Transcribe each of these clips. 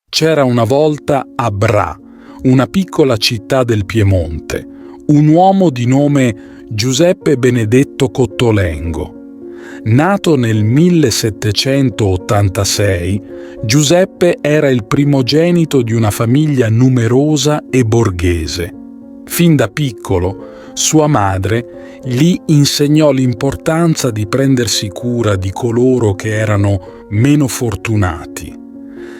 C'era una volta a Bra, una piccola città del Piemonte, un uomo di nome Giuseppe Benedetto Cottolengo. Nato nel 1786, Giuseppe era il primogenito di una famiglia numerosa e borghese. Fin da piccolo, sua madre gli insegnò l'importanza di prendersi cura di coloro che erano meno fortunati.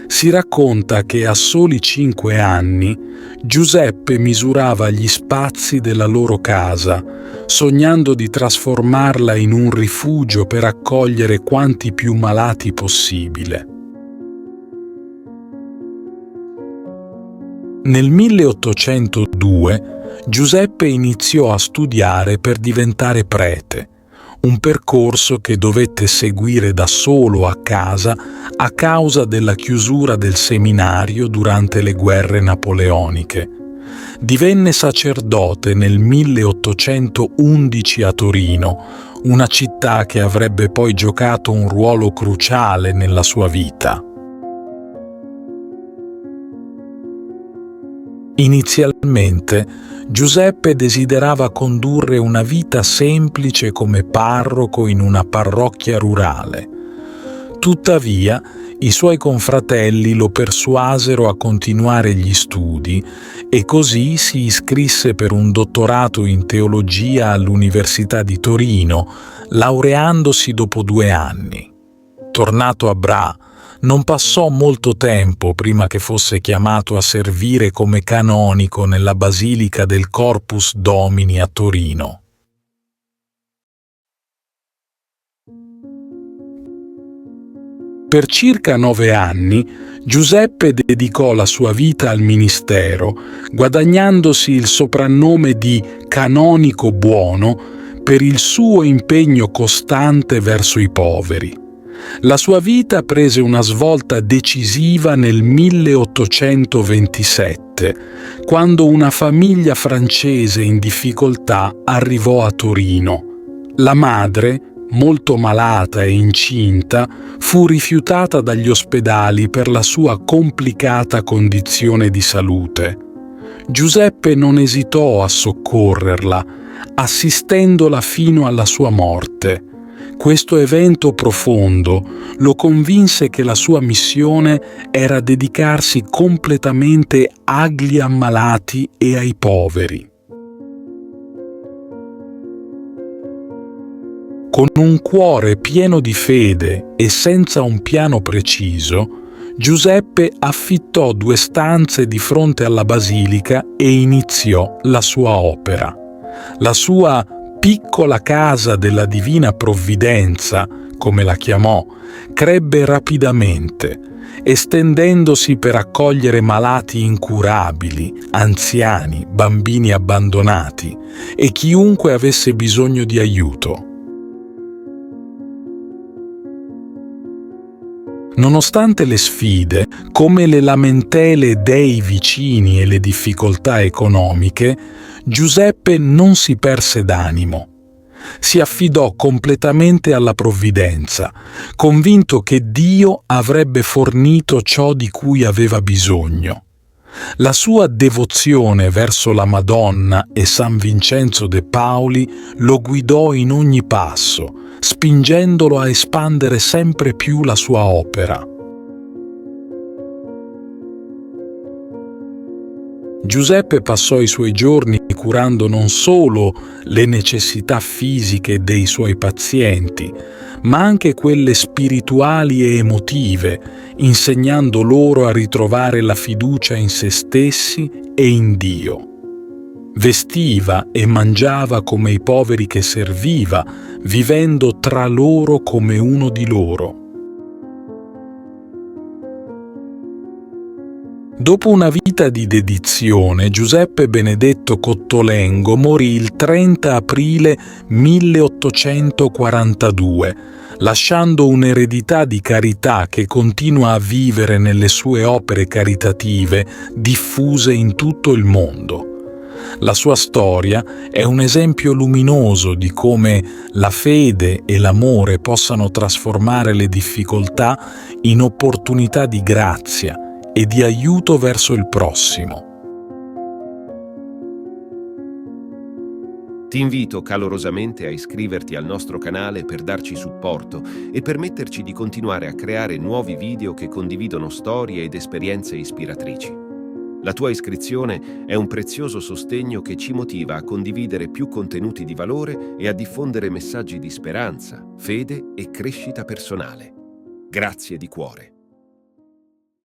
Si racconta che a soli 5 anni Giuseppe misurava gli spazi della loro casa, sognando di trasformarla in un rifugio per accogliere quanti più malati possibile. Nel 1802 Giuseppe iniziò a studiare per diventare prete, un percorso che dovette seguire da solo a casa a causa della chiusura del seminario durante le guerre napoleoniche. Divenne sacerdote nel 1811 a Torino, una città che avrebbe poi giocato un ruolo cruciale nella sua vita. Inizialmente Giuseppe desiderava condurre una vita semplice come parroco in una parrocchia rurale. Tuttavia, i suoi confratelli lo persuasero a continuare gli studi e così si iscrisse per un dottorato in teologia all'Università di Torino, laureandosi dopo 2 anni. Tornato a Bra, non passò molto tempo prima che fosse chiamato a servire come canonico nella Basilica del Corpus Domini a Torino. Per circa 9 anni Giuseppe dedicò la sua vita al ministero, guadagnandosi il soprannome di canonico buono per il suo impegno costante verso i poveri. La sua vita prese una svolta decisiva nel 1827, quando una famiglia francese in difficoltà arrivò a Torino. La madre, molto malata e incinta, fu rifiutata dagli ospedali per la sua complicata condizione di salute. Giuseppe non esitò a soccorrerla, assistendola fino alla sua morte. Questo evento profondo lo convinse che la sua missione era dedicarsi completamente agli ammalati e ai poveri. Con un cuore pieno di fede e senza un piano preciso, Giuseppe affittò 2 stanze di fronte alla basilica e iniziò la sua opera. La sua piccola casa della Divina Provvidenza, come la chiamò, crebbe rapidamente, estendendosi per accogliere malati incurabili, anziani, bambini abbandonati e chiunque avesse bisogno di aiuto. Nonostante le sfide, come le lamentele dei vicini e le difficoltà economiche, Giuseppe non si perse d'animo. Si affidò completamente alla provvidenza, convinto che Dio avrebbe fornito ciò di cui aveva bisogno. La sua devozione verso la Madonna e San Vincenzo de Pauli lo guidò in ogni passo, spingendolo a espandere sempre più la sua opera. Giuseppe passò i suoi giorni curando non solo le necessità fisiche dei suoi pazienti, ma anche quelle spirituali e emotive, insegnando loro a ritrovare la fiducia in se stessi e in Dio. Vestiva e mangiava come i poveri che serviva, vivendo tra loro come uno di loro. Dopo una vita di dedizione, Giuseppe Benedetto Cottolengo morì il 30 aprile 1842, lasciando un'eredità di carità che continua a vivere nelle sue opere caritative diffuse in tutto il mondo. La sua storia è un esempio luminoso di come la fede e l'amore possano trasformare le difficoltà in opportunità di grazia, e di aiuto verso il prossimo. Ti invito calorosamente a iscriverti al nostro canale per darci supporto e permetterci di continuare a creare nuovi video che condividono storie ed esperienze ispiratrici. La tua iscrizione è un prezioso sostegno che ci motiva a condividere più contenuti di valore e a diffondere messaggi di speranza, fede e crescita personale. Grazie di cuore.